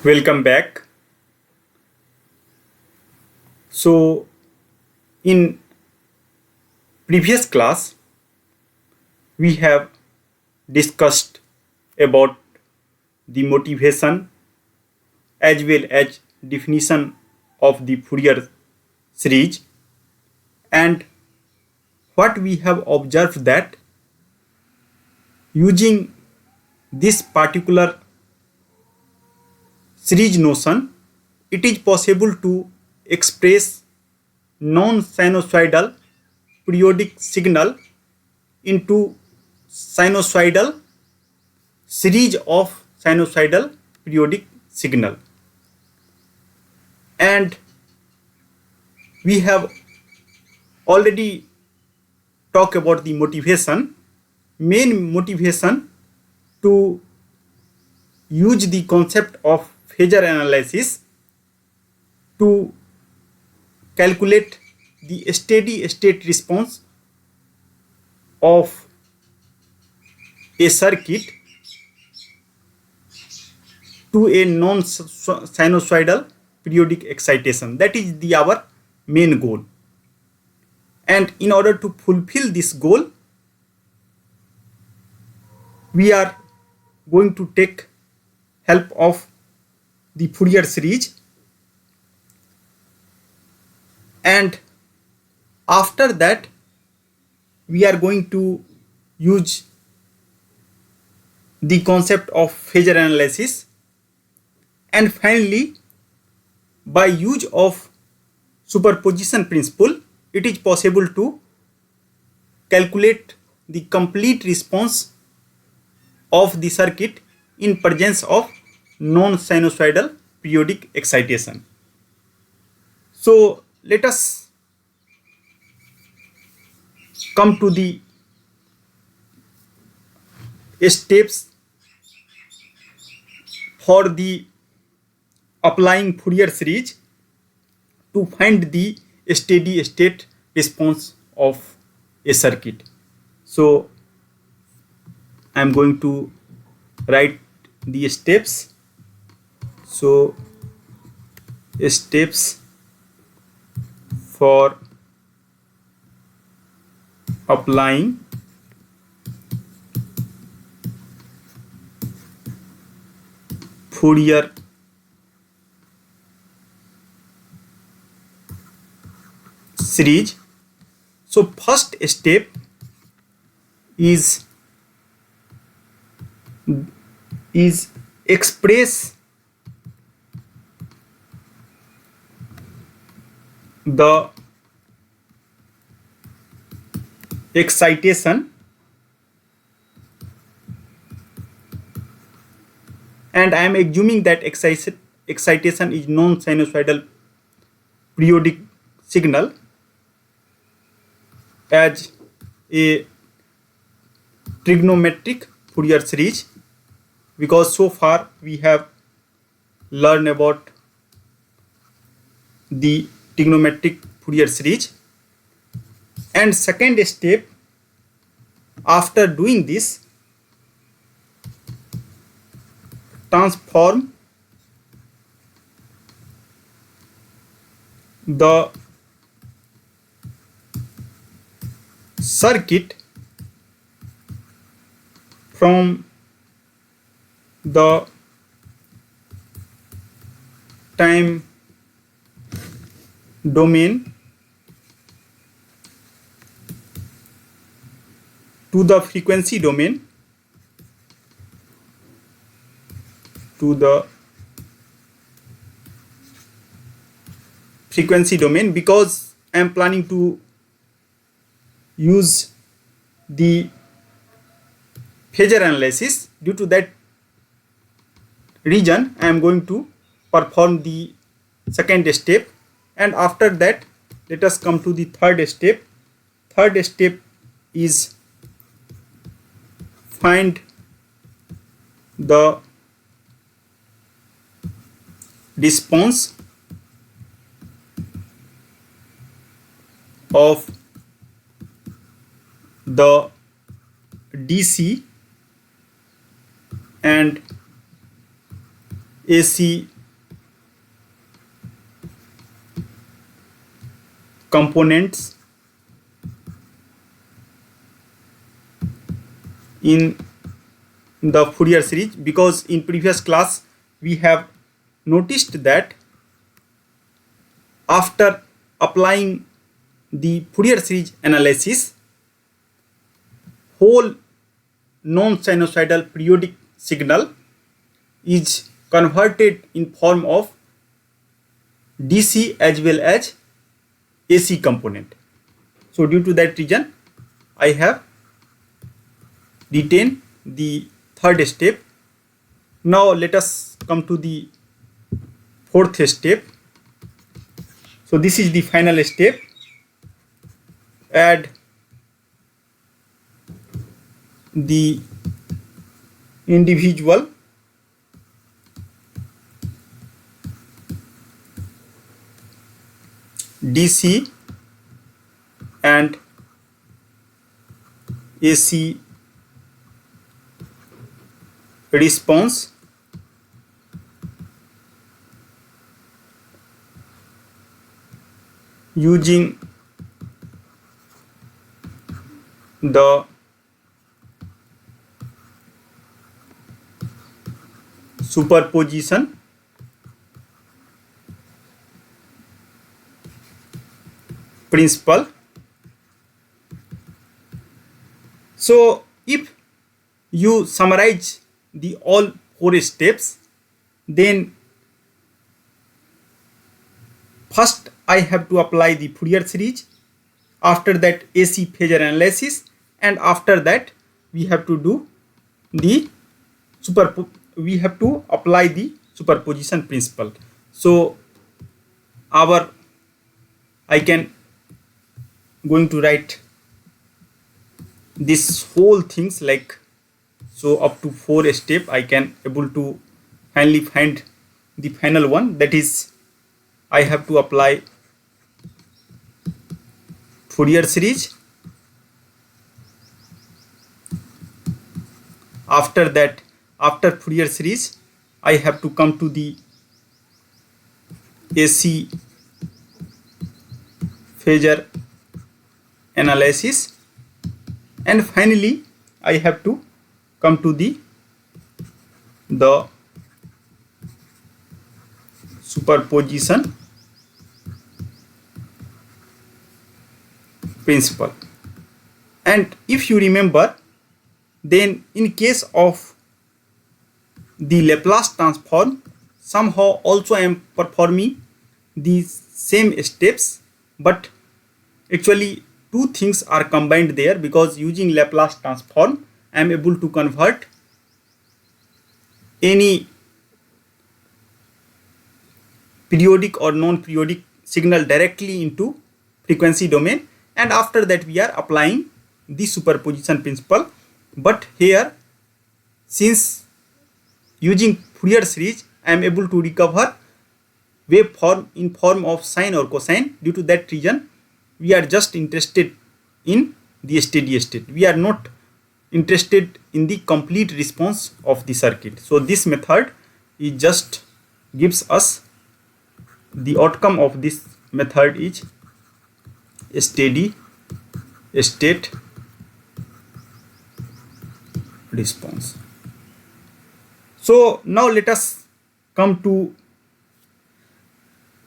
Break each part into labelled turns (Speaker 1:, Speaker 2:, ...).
Speaker 1: Welcome back. So, in previous class, we have discussed about the motivation as well as definition of the Fourier series, and what we have observed that using this particular series notion, it is possible to express non-sinusoidal periodic signal into sinusoidal series of sinusoidal periodic signal. And we have already talked about the main motivation to use the concept of phasor analysis to calculate the steady state response of a circuit to a non-sinusoidal periodic excitation. That is our main goal. And in order to fulfill this goal, we are going to take help of the Fourier series, and after that we are going to use the concept of phasor analysis, and finally by use of superposition principle it is possible to calculate the complete response of the circuit in presence of non-sinusoidal periodic excitation. So let us come to the steps for the applying Fourier series to find the steady state response of a circuit. So I am going to write the steps. So steps for applying Fourier series. So first step is express the excitation, and I am assuming that excitation is non-sinusoidal periodic signal as a trigonometric Fourier series, because so far we have learned about the trigonometric Fourier series. And second step, after doing this, transform the circuit from the time domain to the frequency domain because I am planning to use the phasor analysis. Due to that reason, I am going to perform the second step, and after that let us come to the third step. Third step is find the response of the DC and AC components in the Fourier series, because in previous class we have noticed that after applying the Fourier series analysis, whole non-sinusoidal periodic signal is converted in form of DC as well as AC component. So due to that reason, I have retained the third step. Now let us come to the fourth step. So this is the final step. Add the individual DC and AC response using the superposition principle. So if you summarize the all four steps, then first I have to apply the Fourier series, after that AC phasor analysis, and after that we have to do the we have to apply the superposition principle. So I can going to write this whole things like, so up to 4 step I can able to finally find the final one, that is I have to apply Fourier series. After that, after Fourier series, I have to come to the AC phasor analysis, and finally I have to come to the superposition principle. And if you remember, then in case of the Laplace transform, somehow also I am performing these same steps, but actually two things are combined there, because using Laplace transform I am able to convert any periodic or non-periodic signal directly into frequency domain, and after that we are applying the superposition principle. But here, since using Fourier series I am able to recover waveform in form of sine or cosine. Due to that reason we are just interested in the steady state, we are not interested in the complete response of the circuit. So this method is just gives us the outcome of this method is a steady state response. So now let us come to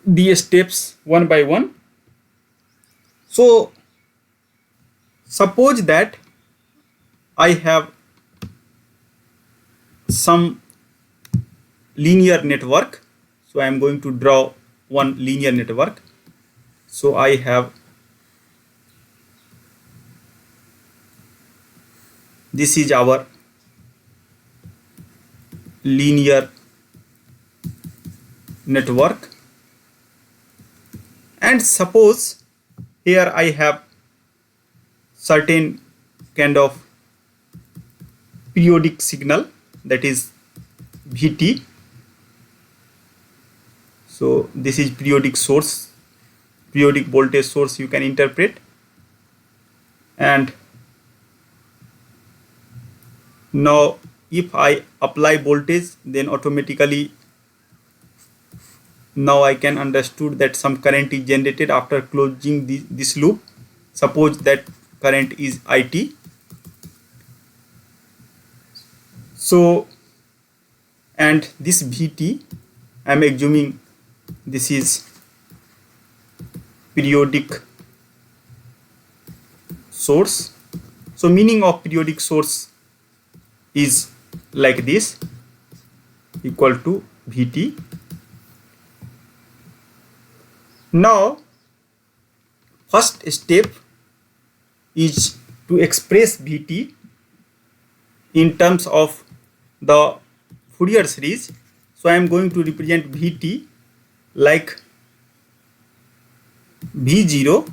Speaker 1: the steps one by one. So suppose that I have some linear network. So I am going to draw one linear network. So I have this is our linear network, and suppose here I have certain kind of periodic signal, that is Vt. So this is periodic source, periodic voltage source you can interpret, and now if I apply voltage, then automatically Now I can understood that some current is generated after closing this loop. Suppose that current is IT. So, and this VT, I am assuming this is periodic source. So meaning of periodic source is like this, equal to VT. Now first step is to express VT in terms of the Fourier series. So I am going to represent VT like V0,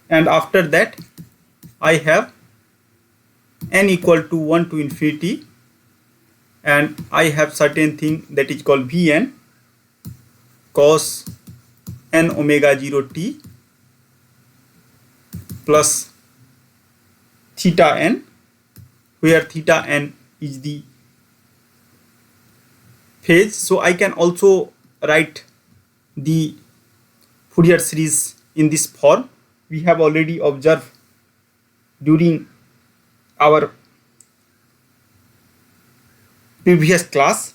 Speaker 1: and after that I have n equal to 1 to infinity, and I have certain thing that is called Vn cos n omega 0 t plus theta n, where theta n is the phase. So I can also write the Fourier series in this form. We have already observed during our previous class,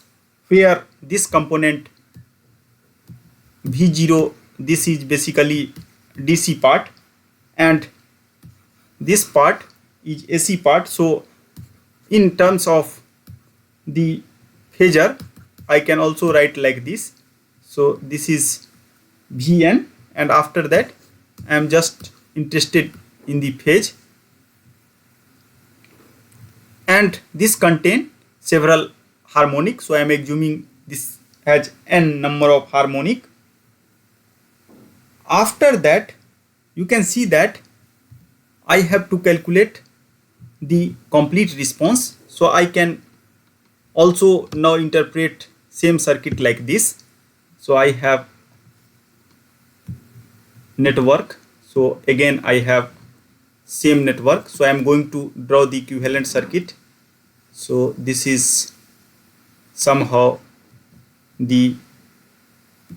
Speaker 1: where this component V0, this is basically DC part, and this part is AC part. So in terms of the phasor, I can also write like this. So this is Vn, and after that I am just interested in the phase, and this contain several harmonic. So I am assuming this has n number of harmonic. After that you can see that I have to calculate the complete response. So I can also now interpret same circuit like this. So I have network. So again I have same network. So I am going to draw the equivalent circuit. So this is somehow the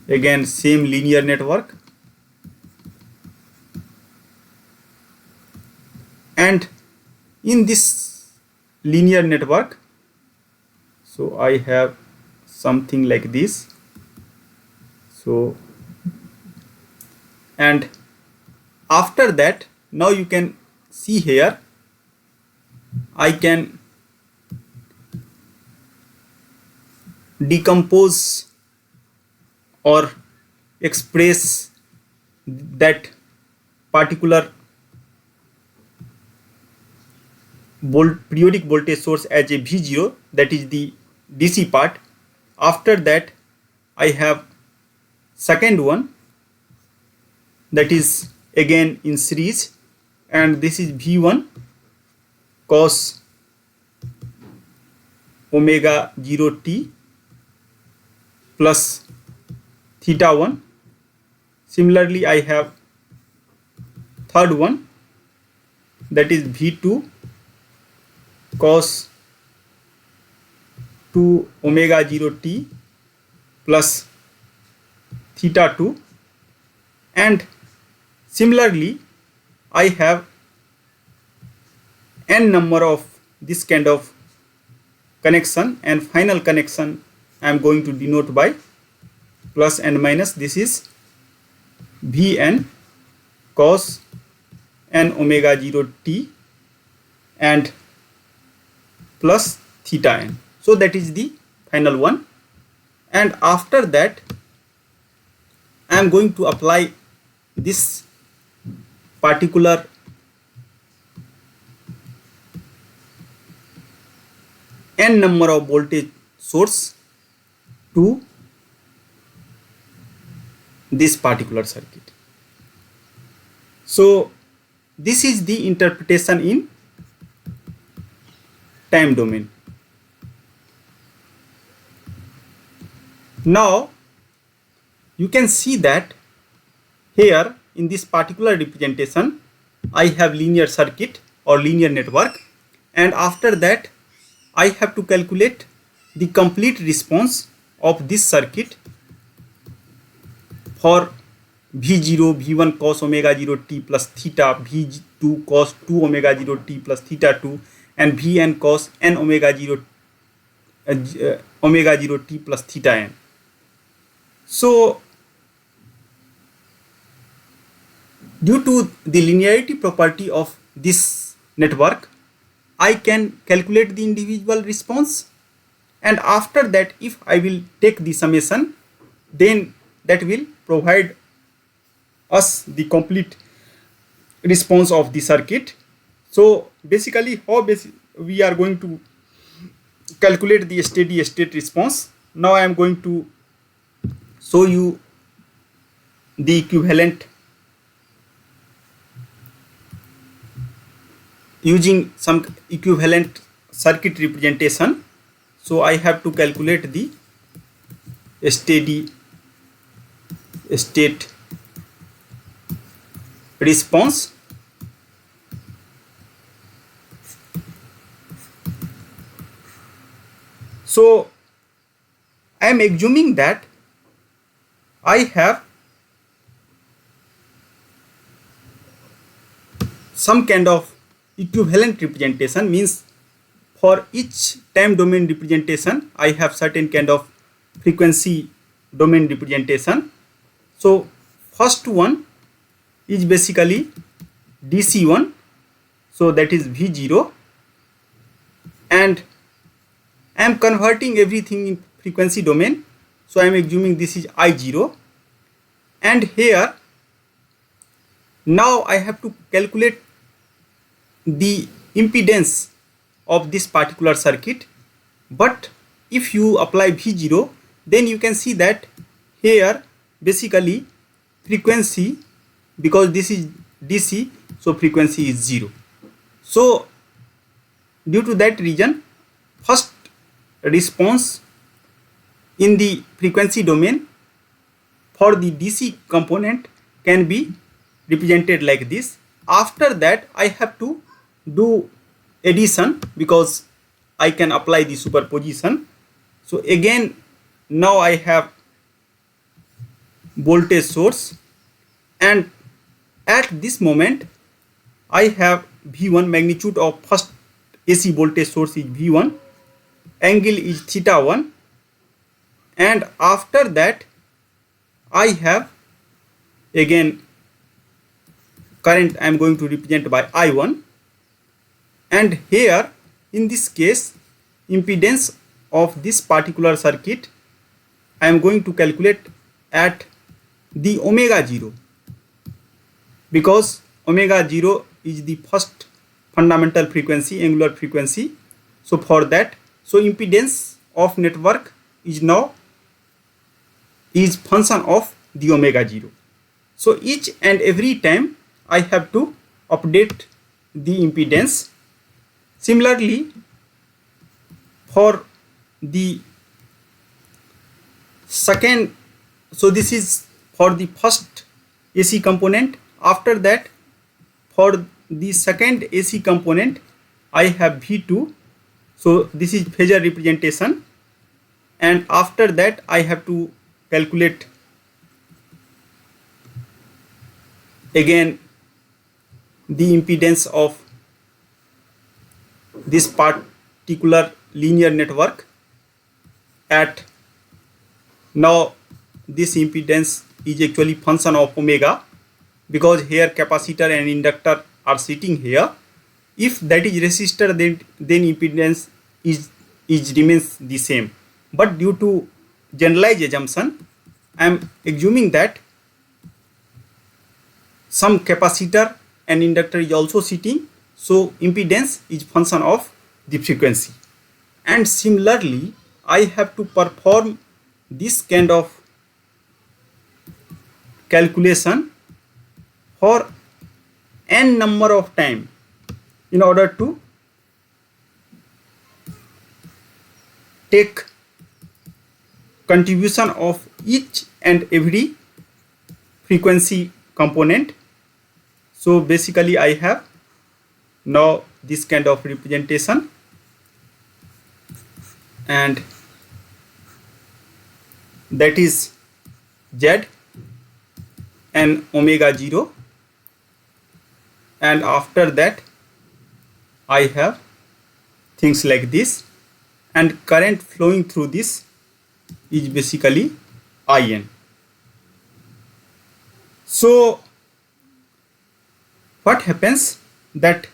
Speaker 1: again same linear network, and in this linear network, so I have something like this. So, and after that, now you can see here, I can decompose or express that particular periodic voltage source as a V0, that is the DC part. After that I have second one, that is again in series, and this is V1 cos omega 0 t plus theta 1. Similarly I have third one, that is V2 cos 2 omega 0 t plus theta 2, and similarly I have n number of this kind of connection, and final connection I am going to denote by plus and minus. This is Vn cos n omega 0 t and plus theta n. So that is the final one, and after that I am going to apply this particular n number of voltage source to this particular circuit. So this is the interpretation in time domain. Now you can see that here in this particular representation I have linear circuit or linear network, and after that I have to calculate the complete response of this circuit for v0 v1 cos omega 0 t plus theta, v2 cos 2 omega 0 t plus theta 2, and vn cos n omega 0 omega 0 t plus theta n. So due to the linearity property of this network, I can calculate the individual response, and after that if I will take the summation, then that will provide us the complete response of the circuit. So basically how we are going to calculate the steady state response. Now I am going to show you the equivalent using some equivalent circuit representation. So I have to calculate the steady state response. So I am assuming that I have some kind of equivalent representation, means for each time domain representation I have certain kind of frequency domain representation. So first one is basically DC1, so that is V0, and I am converting everything in frequency domain, so I am assuming this is I0, and here now I have to calculate the impedance of this particular circuit. But if you apply V0, then you can see that here basically frequency, because this is DC, so frequency is 0. So due to that reason, first response in the frequency domain for the DC component can be represented like this. After that I have to do addition, because I can apply the superposition. So again now I have voltage source, and at this moment I have V1, magnitude of first AC voltage source is V1, angle is theta 1, and after that I have again current I am going to represent by I1, and here in this case impedance of this particular circuit I am going to calculate at the omega 0, because omega 0 is the first fundamental frequency, angular frequency. So for that, so impedance of network is now is function of the omega 0. So each and every time I have to update the impedance. Similarly, for the second, so this is for the first AC component. After that, for the second AC component I have V2, so this is phasor representation, and after that I have to calculate again the impedance of this particular linear network. At now this impedance is actually function of omega, because here capacitor and inductor are sitting here. If that is resistor, then impedance is remains the same. But due to generalized assumption, I am assuming that some capacitor and inductor is also sitting, so impedance is function of the frequency. And similarly I have to perform this kind of calculation for n number of time in order to take contribution of each and every frequency component. So basically I have now this kind of representation, and that is Z, and omega 0, and after that I have things like this, and current flowing through this is basically IN. So what happens that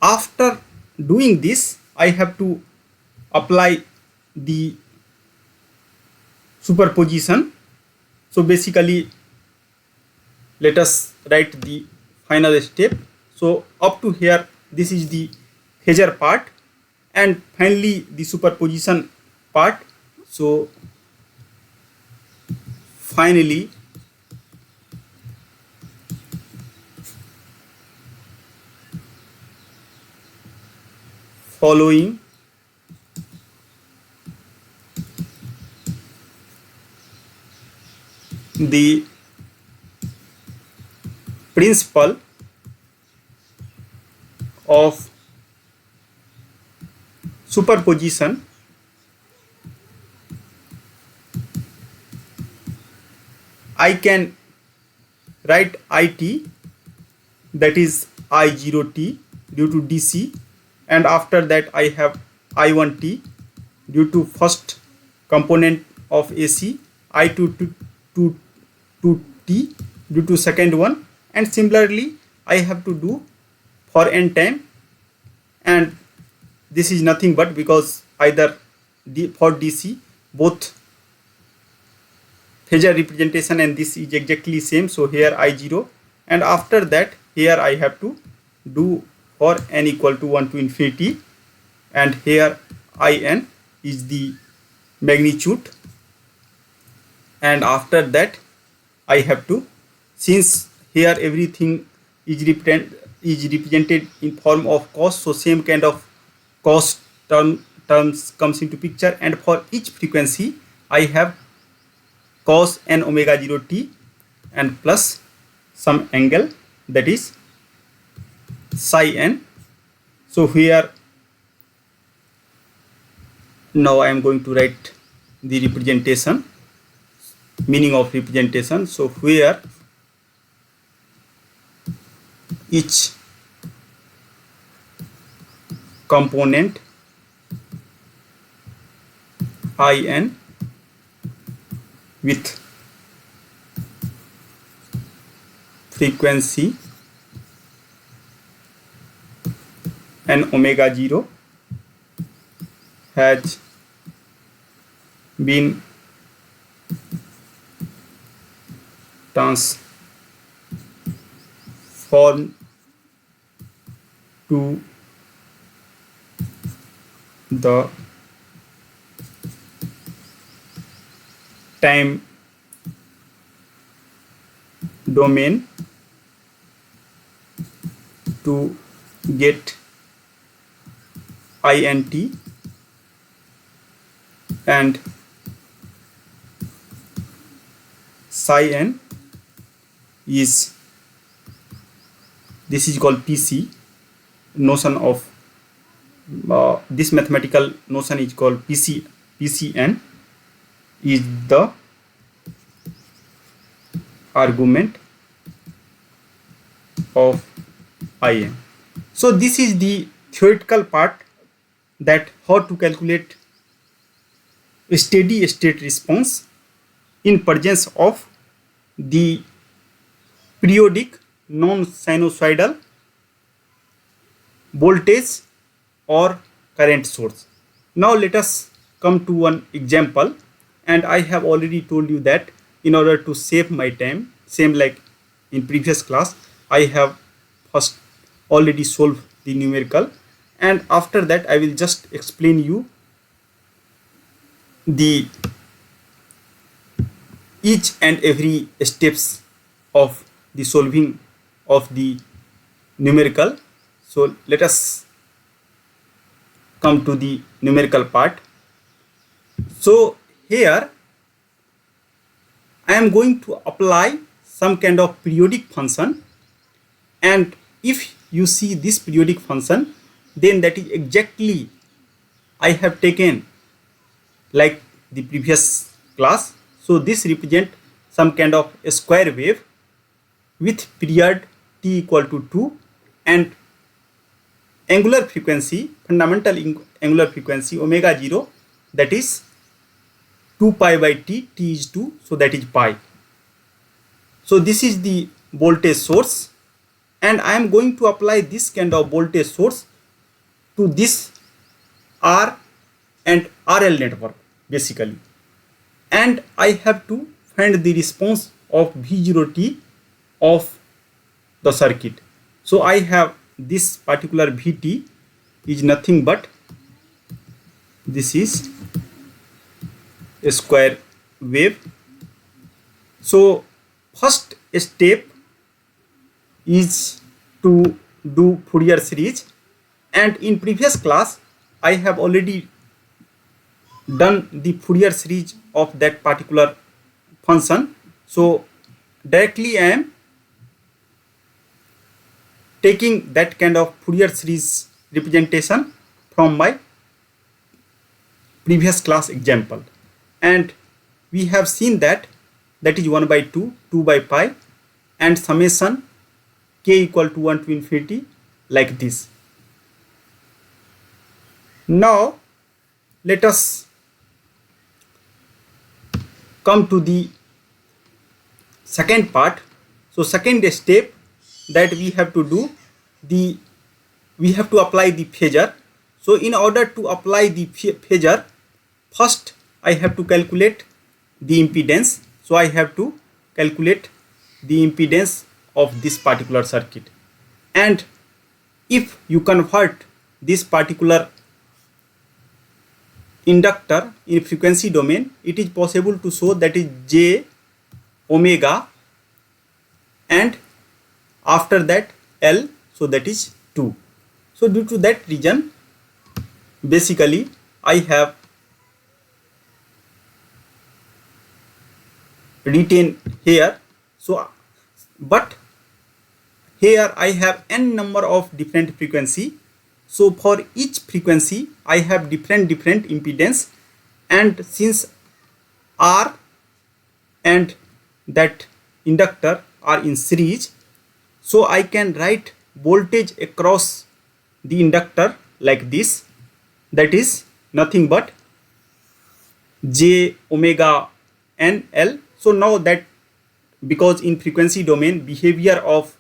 Speaker 1: after doing this, I have to apply the superposition. So basically, let us write the final step. So up to here, this is the phasor part, and finally the superposition part. So finally following the principle of superposition, I can write IT, that is I0t due to DC, and after that I have I1t due to first component of AC, I2 to T due to second one, and similarly I have to do for n time, and this is nothing but because either for DC both phasor representation and this is exactly same, so here I0, and after that here I have to do for n equal to 1 to infinity, and here IN is the magnitude, and after that I have to, since here everything is represented in form of cos, so same kind of cos terms comes into picture, and for each frequency I have cos n omega 0 t and plus some angle, that is psi n. So here now I am going to write the representation, meaning of representation. So where each component IN with frequency and omega 0 has been transformed to the time domain to get INT, and psi n is, this is called PC notion of this mathematical notion is called PCN is the argument of IN. So this is the theoretical part, that how to calculate a steady state response in presence of the periodic non-sinusoidal voltage or current source. Now let us come to one example, and I have already told you that in order to save my time, same like in previous class, I have first already solved the numerical, and after that I will just explain you the each and every steps of the solving of the numerical. So let us come to the numerical part. So here I am going to apply some kind of periodic function, and if you see this periodic function, then that is exactly I have taken like the previous class. So this represent some kind of a square wave, with period t equal to 2 and angular frequency, fundamental angular frequency omega 0, that is 2 pi by t, t is 2, so that is pi. So this is the voltage source, and I am going to apply this kind of voltage source to this R and RL network basically, and I have to find the response of V0t of the circuit. So I have this particular Vt is nothing but this is a square wave. So first step is to do Fourier series, and in previous class I have already done the Fourier series of that particular function. So directly I am taking that kind of Fourier series representation from my previous class example, and we have seen that is 1 by 2, 2 by pi, and summation k equal to 1 to infinity like this. Now let us come to the second part. So second step that we have to do, we have to apply the phasor. So in order to apply the phasor, first I have to calculate the impedance. So I have to calculate the impedance of this particular circuit, and if you convert this particular inductor in frequency domain, it is possible to show that is j omega, and after that L, so that is 2. So due to that reason, basically I have written here. So but here I have n number of different frequency. So for each frequency I have different impedance, and since R and that inductor are in series, so I can write voltage across the inductor like this, that is nothing but j omega n L. So now that, because in frequency domain behavior of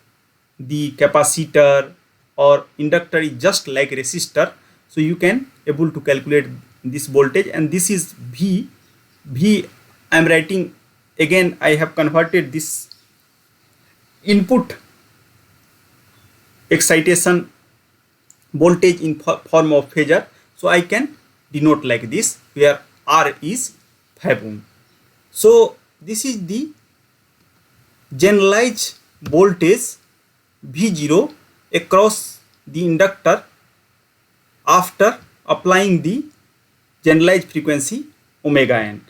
Speaker 1: the capacitor or inductor is just like resistor, so you can able to calculate this voltage, and this is V. I am writing again, I have converted this input excitation voltage in form of phasor, so I can denote like this, where R is 5 ohm. So this is the generalized voltage V0 across the inductor after applying the generalized frequency omega n.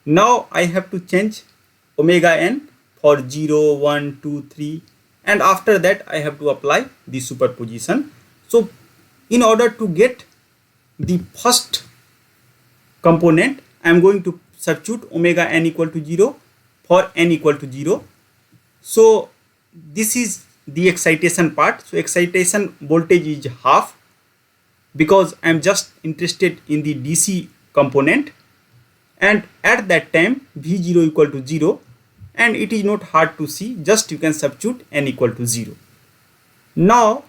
Speaker 1: Now I have to change omega n for 0, 1, 2, 3, and after that I have to apply the superposition. So in order to get the first component, I am going to substitute omega n equal to 0 for n equal to 0. So this is the excitation part. So excitation voltage is half, because I am just interested in the DC component, and at that time V0 equal to 0, and it is not hard to see, just you can substitute n equal to 0. Now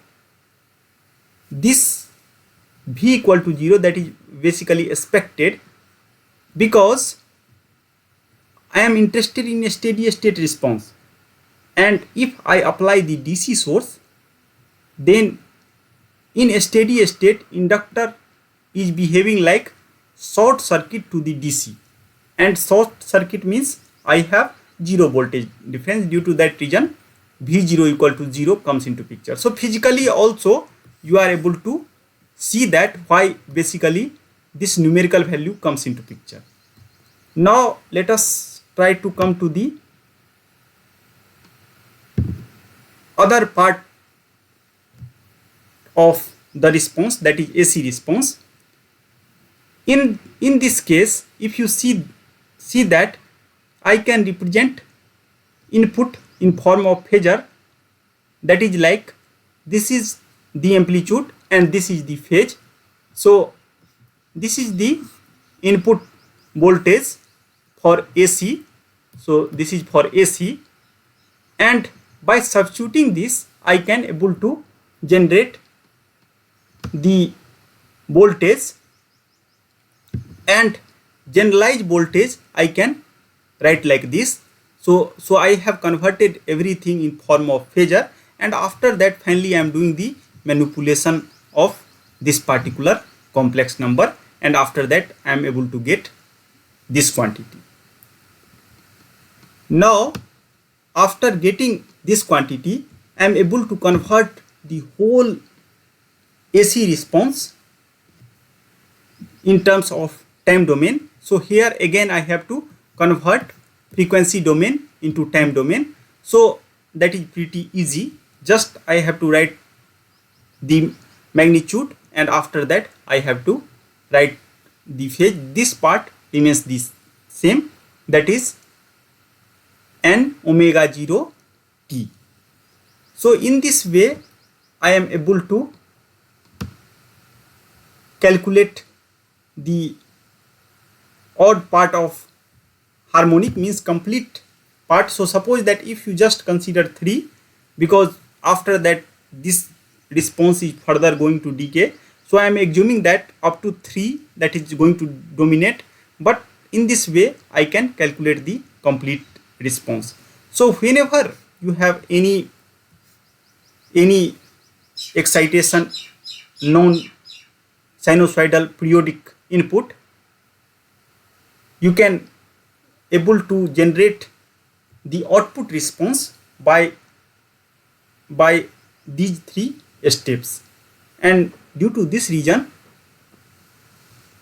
Speaker 1: this V equal to 0, that is basically expected, because I am interested in a steady state response, and if I apply the DC source, then in a steady state inductor is behaving like short circuit to the DC, and short circuit means I have 0 voltage difference. Due to that reason V0 equal to 0 comes into picture. So physically also you are able to see that why basically this numerical value comes into picture. Now let us try to come to the other part of the response, that is AC response. In this case, if you see that I can represent input in form of phasor, that is like this is the amplitude and this is the phase. So this is the input voltage for AC. So this is for AC, and by substituting this I can able to generate the voltage, and generalized voltage I can write like this. So I have converted everything in form of phasor, and after that finally I am doing the manipulation of this particular complex number, and after that I am able to get this quantity. Now after getting this quantity, I am able to convert the whole AC response in terms of time domain. So here again I have to convert frequency domain into time domain. So that is pretty easy. Just I have to write the magnitude, and after that I have to write the phase. This part remains this same, that is n omega 0 t. So in this way I am able to calculate the odd part of harmonic, means complete part. So suppose that if you just consider 3, because after that this response is further going to decay, so I am assuming that up to 3 that is going to dominate, but in this way I can calculate the complete response. So whenever you have any excitation non sinusoidal periodic input, you can able to generate the output response by these 3 steps. And due to this reason,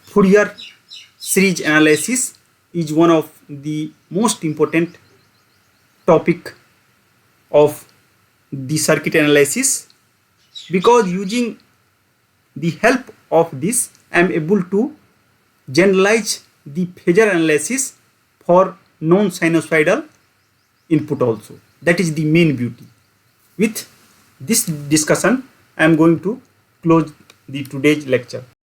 Speaker 1: Fourier series analysis is one of the most important topic of the circuit analysis, because using the help of this I am able to generalize the phasor analysis for non-sinusoidal input also. That is the main beauty. With this discussion I am going to close the today's lecture.